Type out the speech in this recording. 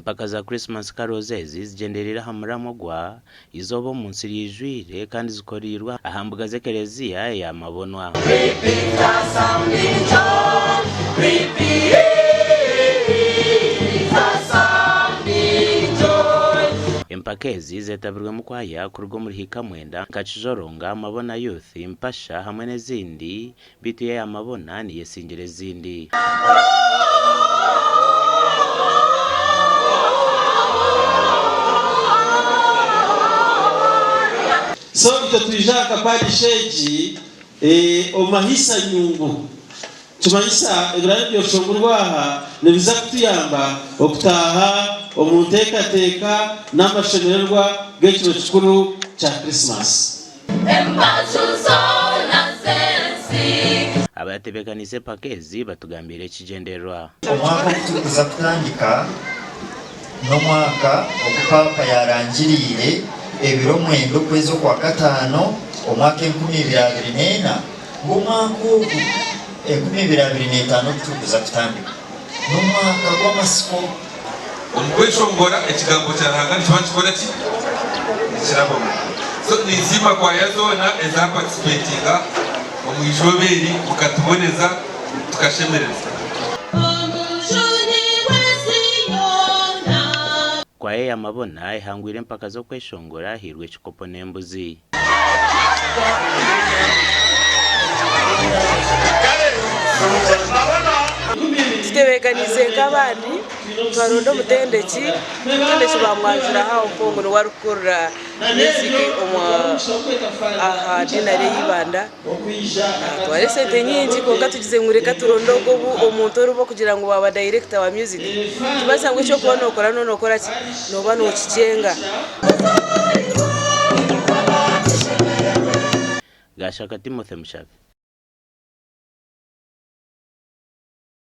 Empaka za Christmas carols zigenderera hamuramogwa izobo munsi yijwire kandi zikorirwa ahambuga z'ekereziya ya mabonwa. Empaka ezi zetabirwe mu kwaya kurwo muri Hikamwenda Kakijoronga Mabona Youth Mpasha hamwe n'ezindi bitu ya mabona ni yesingire zindi. So tutujaka pali sheji omahisa nyungu tumanyisa Ibrahim byoshongurwaha nebiza kutuyamba okutaha omuntekateka n'amashemererwa g'ekiro kikuru kya Christmas. Abatebekanise pakezi batugambire kigenderwa omwaka okutukuza kutandika n'omwaka okupapa yarangirire ebiro 9 kwezi kwa gatano omwaka 2024 ng'omwaka ogu 2025 okutukuza kutandika n'omwaka gw'amasiko omukweshongora ekigambo kyarahanga nikibakikora ki kirabona so nizima kwa yazona eza participatinga omwijoberi ukatuboneza tukashemereza kwa ya mabona ihangwire mpaka zo kweshongora hirwe kikopo n'embuzi. Tutebekanise nk'abandi twaronda mutendeki bamwanzira hawo kongo warukura muziki aha dinare yibanda tware sente nyingi konka tugize ngureka turondogo omuntu orubo kugira ngo baba director wa music tubasangwe cyo kubona okora nonokora ki noba no kicenga. Gashaka Timothy Mushabe.